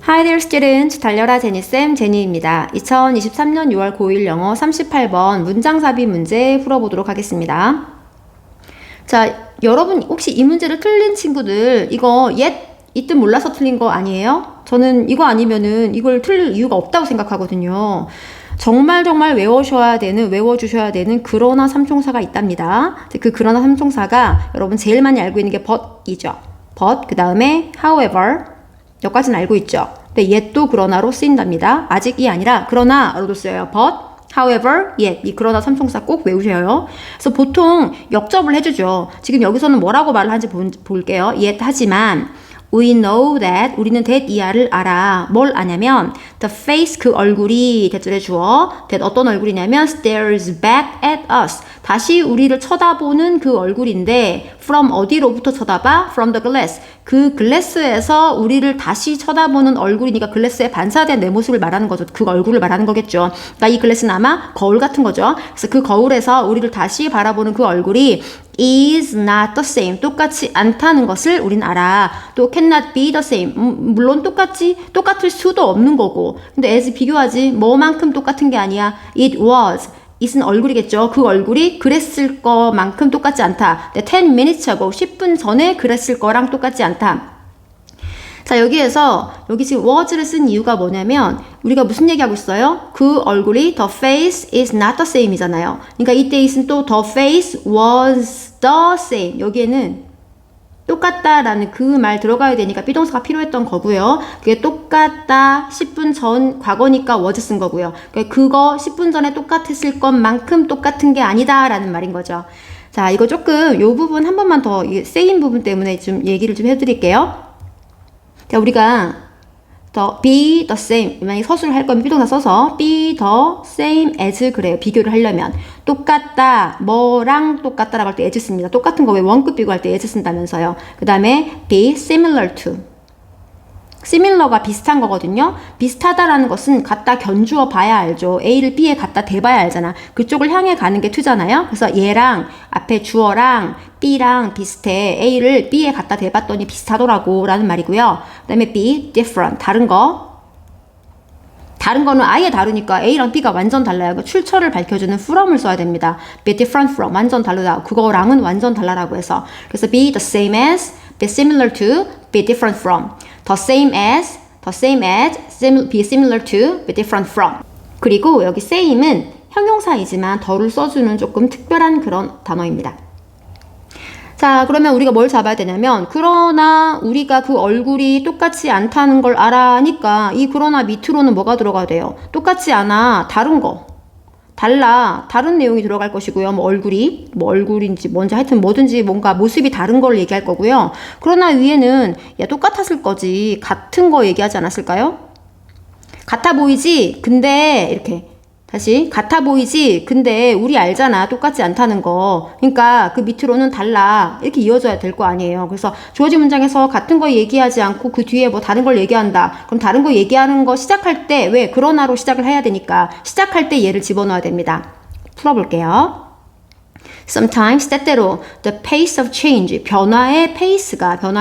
Hi there students, 달려라 제니쌤 제니입니다. 2023년 6월 고1 영어 38번 문장삽입 문제 풀어보도록 하겠습니다. 자, 여러분 혹시 이 문제를 틀린 친구들 이거 이 뜻 몰라서 틀린 거 아니에요? 저는 이거 아니면은 이걸 틀릴 이유가 없다고 생각하거든요. 정말 외워주셔야 되는 그러나 삼총사가 있답니다. 그 그러나 삼총사가 여러분 제일 많이 알고 있는 게 but이죠. but, 그 다음에 however, 여기까지는 알고 있죠. 근데 yet도 그러나로 쓰인답니다. 아직이 아니라 그러나로도 쓰여요. but, however, yet. 이 그러나 삼총사 꼭 외우셔요. 그래서 보통 역접을 해주죠. 지금 여기서는 뭐라고 말을 하는지 볼게요. yet 하지만 we know that 우리는 that 이하를 알아. 뭘 아냐면 the face 그 얼굴이 대절해 주어 that 어떤 얼굴이냐면 stares back at us 다시 우리를 쳐다보는 그 얼굴인데 from 어디로부터 쳐다봐? from the glass 그 글래스에서 우리를 다시 쳐다보는 얼굴이니까 글래스에 반사된 내 모습을 말하는 거죠. 그 얼굴을 말하는 거겠죠. 그러니까 이 글래스는 아마 거울 같은 거죠. 그래서 그 거울에서 우리를 다시 바라보는 그 얼굴이 is not the same. 똑같지 않다는 것을 우린 알아. 또 cannot be the same. 물론 똑같을 수도 없는 거고. 근데 as 비교하지. 뭐만큼 똑같은 게 아니야. It was. it은 얼굴이겠죠. 그 얼굴이 그랬을 거만큼 똑같지 않다. 10 minutes ago. 10분 전에 그랬을 거랑 똑같지 않다. 자, 여기 지금 was를 쓴 이유가 뭐냐면 우리가 무슨 얘기하고 있어요? 그 얼굴이 the face is not the same 이잖아요. 그러니까 이때 is는 또 the face was the same. 여기에는 똑같다라는 그 말 들어가야 되니까 비동사가 필요했던 거고요. 그게 똑같다 10분 전 과거니까 was 쓴 거고요. 그러니까 그거 10분 전에 똑같았을 것만큼 똑같은 게 아니다라는 말인 거죠. 자, 이거 조금 요 부분 한 번만 더 same 부분 때문에 좀 얘기를 좀 해드릴게요. 자, 우리가 be the same 만약에 서술을 할 거면 비동사 써서 be the same as 그래요. 비교를 하려면 똑같다 뭐랑 똑같다라고 할 때 as 씁니다. 똑같은 거 왜 원급 비교할 때 as 쓴다면서요. 그 다음에 be similar to similar가 비슷한 거거든요. 비슷하다라는 것은 갖다 견주어 봐야 알죠. A를 B에 갖다 대봐야 알잖아. 그쪽을 향해 가는 게 to잖아요. 그래서 얘랑 앞에 주어랑 B랑 비슷해. A를 B에 갖다 대봤더니 비슷하더라고 라는 말이고요. 그 다음에 be different. 다른 거는 아예 다르니까 A랑 B가 완전 달라요. 출처를 밝혀주는 from을 써야 됩니다. be different from. 완전 다르다. 그거랑은 완전 달라라고 해서. 그래서 be the same as, be similar to, be different from. the same as, be similar to, be different from. 그리고 여기 same은 형용사이지만 더를 써주는 조금 특별한 그런 단어입니다. 자, 그러면 우리가 뭘 잡아야 되냐면 그러나 우리가 그 얼굴이 똑같지 않다는 걸 알아니까 이 그러나 밑으로는 뭐가 들어가야 돼요? 똑같지 않아. 다른 거. 달라. 다른 내용이 들어갈 것이고요. 얼굴인지 뭔지 하여튼 뭐든지 뭔가 모습이 다른 걸 얘기할 거고요. 그러나 위에는 야 똑같았을 거지. 같은 거 얘기하지 않았을까요? 같아 보이지? 근데 이렇게 다시 같아 보이지? 근데 우리 알잖아. 똑같지 않다는 거. 그러니까 그 밑으로는 달라. 이렇게 이어져야 될 거 아니에요. 그래서 주어진 문장에서 같은 거 얘기하지 않고 그 뒤에 뭐 다른 걸 얘기한다. 그럼 다른 거 얘기하는 거 시작할 때 왜 그러나로 시작을 해야 되니까 시작할 때 얘를 집어넣어야 됩니다. 풀어볼게요. Sometimes 때때로 the pace of change 변화의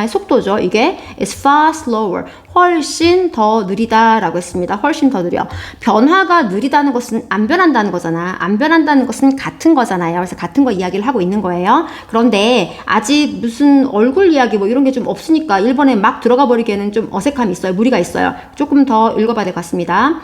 속도죠. 이게 is far slower 훨씬 더 느리다라고 했습니다. 훨씬 더 느려. 변화가 느리다는 것은 안 변한다는 거잖아. 안 변한다는 것은 같은 거잖아요. 그래서 같은 거 이야기를 하고 있는 거예요. 그런데 아직 무슨 얼굴 이야기 뭐 이런 게 좀 없으니까 1번에 막 들어가 버리기에는 좀 어색함이 있어요. 무리가 있어요. 조금 더 읽어봐야 될 것 같습니다.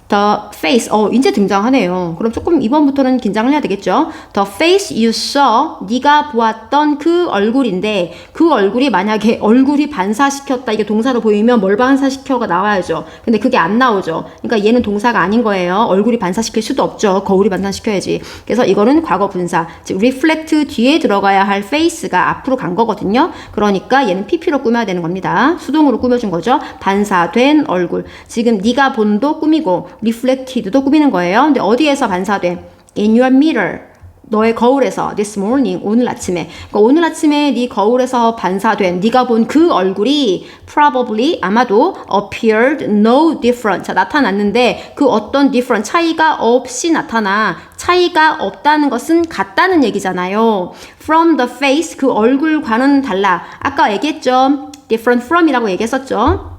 The face, 이제 등장하네요. 그럼 조금 이번부터는 긴장을 해야 되겠죠. The face you saw, 네가 보았던 그 얼굴인데 그 얼굴이 만약에 얼굴이 반사시켰다 이게 동사로 보이면 뭘 반사시켜가 나와야죠. 근데 그게 안 나오죠. 그러니까 얘는 동사가 아닌 거예요. 얼굴이 반사시킬 수도 없죠. 거울이 반사시켜야지. 그래서 이거는 과거 분사, 즉 reflect 뒤에 들어가야 할 face가 앞으로 간 거거든요. 그러니까 얘는 pp로 꾸며야 되는 겁니다. 수동으로 꾸며준 거죠. 반사된 얼굴. 지금 네가 본도 꾸미고 reflected도 꾸미는 거예요. 근데 어디에서 반사돼? In your mirror. 너의 거울에서 this morning. 오늘 아침에. 그러니까 오늘 아침에 네 거울에서 반사된 네가 본 그 얼굴이 probably 아마도 appeared no different. 자, 나타났는데 그 어떤 different 차이가 없이 나타나. 차이가 없다는 것은 같다는 얘기잖아요. From the face 그 얼굴과는 달라. 아까 얘기했죠. different from이라고 얘기했었죠.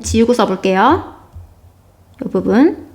지우고 써볼게요. 이 부분.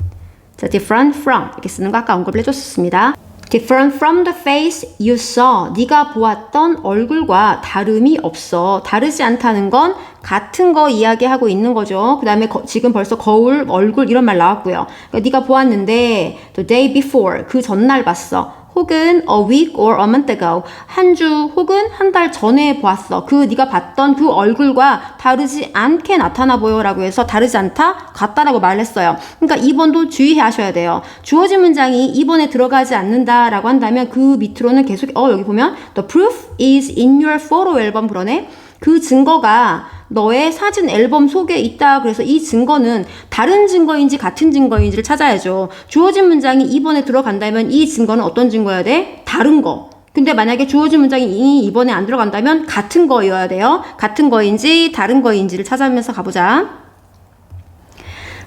자, different from 이렇게 쓰는 거 아까 언급을 해줬습니다. different from the face you saw. 네가 보았던 얼굴과 다름이 없어. 다르지 않다는 건 같은 거 이야기하고 있는 거죠. 그 다음에 지금 벌써 거울, 얼굴 이런 말 나왔고요. 그러니까 네가 보았는데 the day before 그 전날 봤어. 혹은 a week or a month ago 한 주 혹은 한 달 전에 보았어. 그 네가 봤던 그 얼굴과 다르지 않게 나타나 보여라고 해서 다르지 않다, 같다라고 말했어요. 그러니까 2번도 주의해 하셔야 돼요. 주어진 문장이 2번에 들어가지 않는다라고 한다면 그 밑으로는 계속 여기 보면 the proof is in your photo album 그러네. 그 증거가 너의 사진 앨범 속에 있다. 그래서 이 증거는 다른 증거인지 같은 증거인지를 찾아야죠. 주어진 문장이 2번에 들어간다면 이 증거는 어떤 증거여야 돼? 다른 거. 근데 만약에 주어진 문장이 2번에 안 들어간다면 같은 거여야 돼요. 같은 거인지 다른 거인지를 찾아가면서 가보자.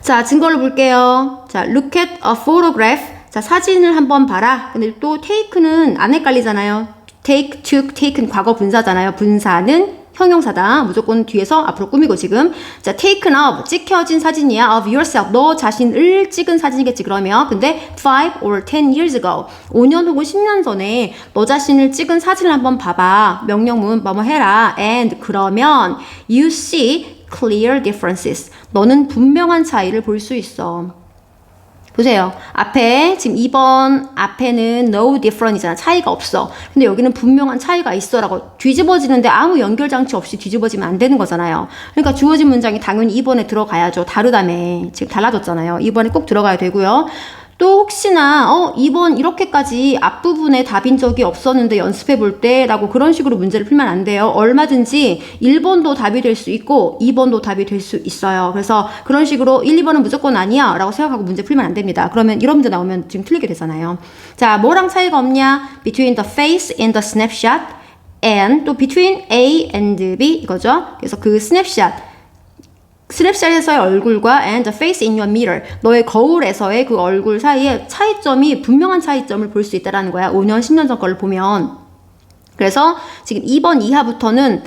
자, 증거를 볼게요. 자, look at a photograph. 자, 사진을 한번 봐라. 근데 또 take는 안 헷갈리잖아요. take, took, taken 과거 분사잖아요. 분사는 형용사다. 무조건 뒤에서 앞으로 꾸미고 지금. 자, taken of, 찍혀진 사진이야. of yourself, 너 자신을 찍은 사진이겠지 그러면. 근데 5 or 10 years ago, 5년 혹은 10년 전에 너 자신을 찍은 사진을 한번 봐봐. 명령문 뭐뭐 해라. and 그러면 you see clear differences. 너는 분명한 차이를 볼 수 있어. 보세요. 앞에 지금 2번 앞에는 no different이잖아. 차이가 없어. 근데 여기는 분명한 차이가 있어라고 뒤집어지는데 아무 연결장치 없이 뒤집어지면 안 되는 거잖아요. 그러니까 주어진 문장이 당연히 2번에 들어가야죠. 다르다며. 지금 달라졌잖아요. 2번에 꼭 들어가야 되고요. 또 혹시나 2번 이렇게까지 앞부분에 답인 적이 없었는데 연습해 볼 때 라고 그런 식으로 문제를 풀면 안 돼요. 얼마든지 1번도 답이 될 수 있고 2번도 답이 될 수 있어요. 그래서 그런 식으로 1, 2번은 무조건 아니야 라고 생각하고 문제 풀면 안 됩니다. 그러면 이런 문제 나오면 지금 틀리게 되잖아요. 자, 뭐랑 차이가 없냐? Between the face and the snapshot and 또 between A and B 이거죠. 그래서 그 스냅샷에서의 얼굴과 and the face in your mirror, 너의 거울에서의 그 얼굴 사이에 차이점이 분명한 차이점을 볼 수 있다라는 거야. 5년, 10년 전 거를 보면. 그래서 지금 2번 이하부터는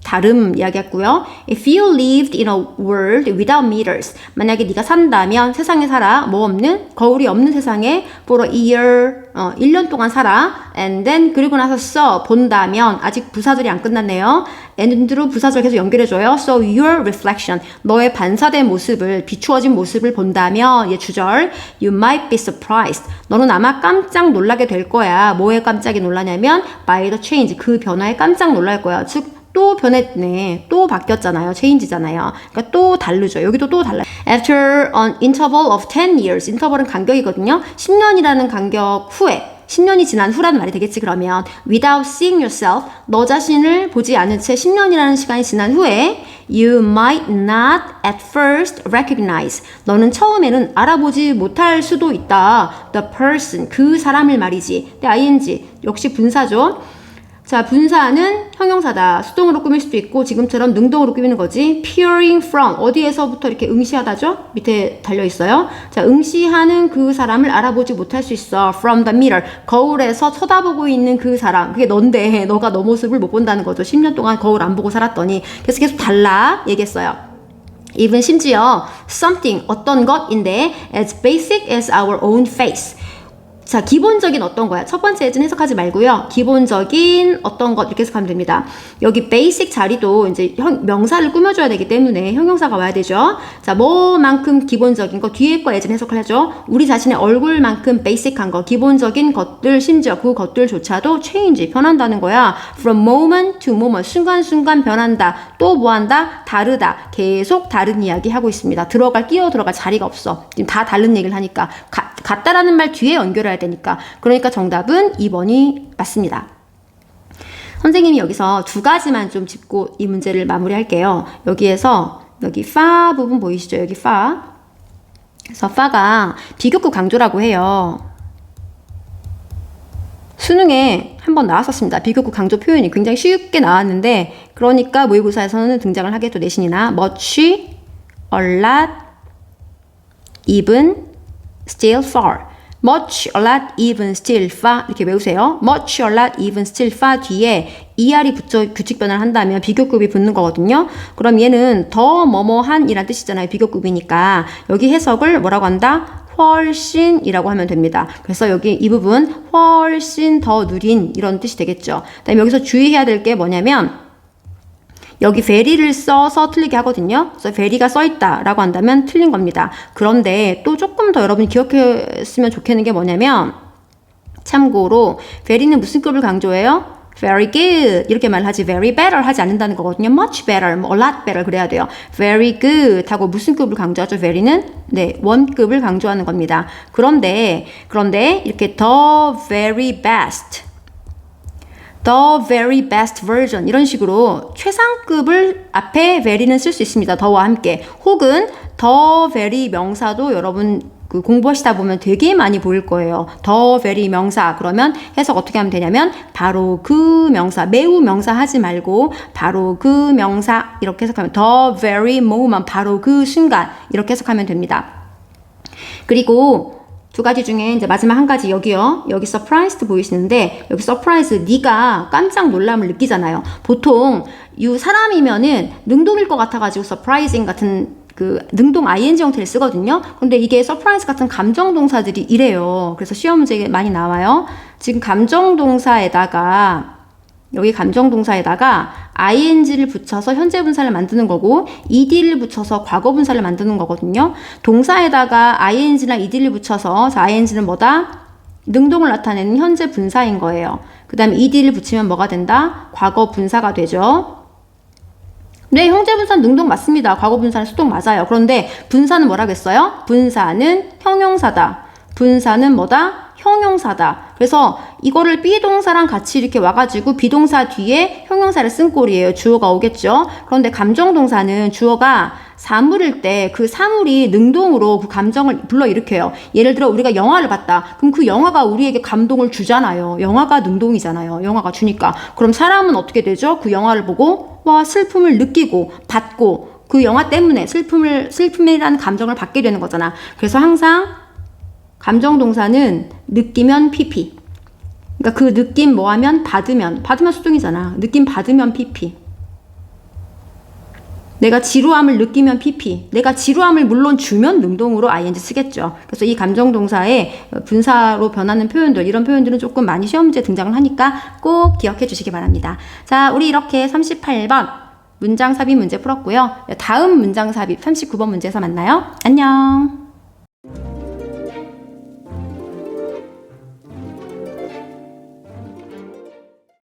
다름 이야기했고요. If you lived in a world without mirrors, 만약에 네가 산다면 세상에 살아, 뭐 없는, 거울이 없는 세상에 for a year, 1년 동안 살아. And then 그리고 나서 본다면, 아직 부사절이 안 끝났네요. and로 부사절 계속 연결해줘요. So your reflection, 너의 반사된 모습을, 비추어진 모습을 본다면, 얘 주절, you might be surprised. 너는 아마 깜짝 놀라게 될 거야. 뭐에 깜짝이 놀라냐면 by the change, 그 변화에 깜짝 놀랄 거야. 즉 또 변했네. 또 바뀌었잖아요. 체인지잖아요. 그러니까 또 다르죠. 여기도 또 달라요. After an interval of 10 years. 인터벌은 간격이거든요. 10년이라는 간격 후에. 10년이 지난 후라는 말이 되겠지 그러면. Without seeing yourself. 너 자신을 보지 않은 채 10년이라는 시간이 지난 후에 You might not at first recognize. 너는 처음에는 알아보지 못할 수도 있다. The person. 그 사람을 말이지. 근데 ing. 역시 분사죠. 자, 분사는 형용사다. 수동으로 꾸밀 수도 있고 지금처럼 능동으로 꾸미는 거지. peering from, 어디에서부터 이렇게 응시하다죠? 밑에 달려있어요. 자, 응시하는 그 사람을 알아보지 못할 수 있어. from the mirror, 거울에서 쳐다보고 있는 그 사람. 그게 넌데 너가 너 모습을 못 본다는 거죠. 10년 동안 거울 안 보고 살았더니. 그래서 계속 달라 얘기했어요. even 심지어 something, 어떤 것인데 as basic as our own face. 자, 기본적인 어떤 거야? 첫 번째 예전 해석하지 말고요. 기본적인 어떤 것 이렇게 해석하면 됩니다. 여기 basic 자리도 이제 명사를 꾸며줘야 되기 때문에 형용사가 와야 되죠. 자, 뭐만큼 기본적인 거 뒤에 거 예전 해석을 하죠. 우리 자신의 얼굴만큼 basic한 거, 기본적인 것들, 심지어 그 것들조차도 change, 변한다는 거야. From moment to moment, 순간순간 변한다. 또 뭐한다? 다르다. 계속 다른 이야기 하고 있습니다. 끼어 들어갈 자리가 없어. 지금 다 다른 얘기를 하니까. 같다라는 말 뒤에 연결해야 되니까. 그러니까 정답은 2번이 맞습니다. 선생님이 여기서 두 가지만 좀 짚고 이 문제를 마무리할게요. 여기에서 여기 파 부분 보이시죠? 여기 파. 그래서 파가 비교급 강조라고 해요. 수능에 한번 나왔었습니다. 비교급 강조 표현이 굉장히 쉽게 나왔는데 그러니까 모의고사에서는 등장을 하게 또 내신이나 much, a lot, even, still, far. much, a lot, even, still, far 이렇게 외우세요. much, a lot, even, still, far 뒤에 er이 붙여 규칙 변화를 한다면 비교급이 붙는 거거든요. 그럼 얘는 더 뭐뭐한 이란 뜻이잖아요. 비교급이니까 여기 해석을 뭐라고 한다? 훨씬이라고 하면 됩니다. 그래서 여기 이 부분 훨씬 더 누린 이런 뜻이 되겠죠. 그다음에 여기서 주의해야 될 게 뭐냐면 여기 very를 써서 틀리게 하거든요. 그래서 very가 써있다라고 한다면 틀린 겁니다. 그런데 또 조금 더 여러분이 기억했으면 좋겠는 게 뭐냐면 참고로 very는 무슨 급을 강조해요? very good 이렇게 말하지 very better 하지 않는다는 거거든요. much better, a lot better 그래야 돼요. very good 하고 무슨 급을 강조하죠? very는 네, 원급을 강조하는 겁니다. 그런데 이렇게 the very best the very best version 이런 식으로 최상급을 앞에 very는 쓸 수 있습니다. 더와 함께 혹은 the very 명사도 여러분 그 공부하시다 보면 되게 많이 보일 거예요. the very 명사 그러면 해석 어떻게 하면 되냐면 바로 그 명사 매우 명사 하지 말고 바로 그 명사 이렇게 해석하면 the very moment 바로 그 순간 이렇게 해석하면 됩니다. 그리고 두 가지 중에 이제 마지막 한 가지 여기요. 여기 surprised 보이시는데 여기 surprise 네가 깜짝 놀람을 느끼잖아요. 보통 이 사람이면은 능동일 것 같아가지고 surprising 같은 그 능동 ing 형태를 쓰거든요. 근데 이게 surprise 같은 감정 동사들이 이래요. 그래서 시험 문제에 많이 나와요. 지금 감정 동사에다가 여기 감정 동사에다가 ing를 붙여서 현재 분사를 만드는 거고 ed를 붙여서 과거 분사를 만드는 거거든요. 동사에다가 ing나 ed를 붙여서 ing는 뭐다? 능동을 나타내는 현재 분사인 거예요. 그 다음에 ed를 붙이면 뭐가 된다? 과거 분사가 되죠. 네, 현재 분사는 능동 맞습니다. 과거 분사는 수동 맞아요. 그런데 분사는 뭐라고 했어요? 분사는 형용사다. 분사는 뭐다? 형용사다. 그래서 이거를 비동사랑 같이 이렇게 와가지고 비동사 뒤에 형용사를 쓴 꼴이에요. 주어가 오겠죠. 그런데 감정동사는 주어가 사물일 때 그 사물이 능동으로 그 감정을 불러일으켜요. 예를 들어 우리가 영화를 봤다. 그럼 그 영화가 우리에게 감동을 주잖아요. 영화가 능동이잖아요. 영화가 주니까. 그럼 사람은 어떻게 되죠? 그 영화를 보고 와 슬픔을 느끼고 받고 그 영화 때문에 슬픔이라는 감정을 받게 되는 거잖아. 그래서 항상 감정 동사는 느끼면 PP. 그러니까 그 느낌 뭐 하면 받으면 수동이잖아. 느낌 받으면 PP. 내가 지루함을 느끼면 PP. 내가 지루함을 물론 주면 능동으로 ing 쓰겠죠. 그래서 이 감정 동사의 분사로 변하는 표현들 이런 표현들은 조금 많이 시험 문제에 등장을 하니까 꼭 기억해 주시기 바랍니다. 자, 우리 이렇게 38번 문장 삽입 문제 풀었고요. 다음 문장 삽입 39번 문제에서 만나요. 안녕.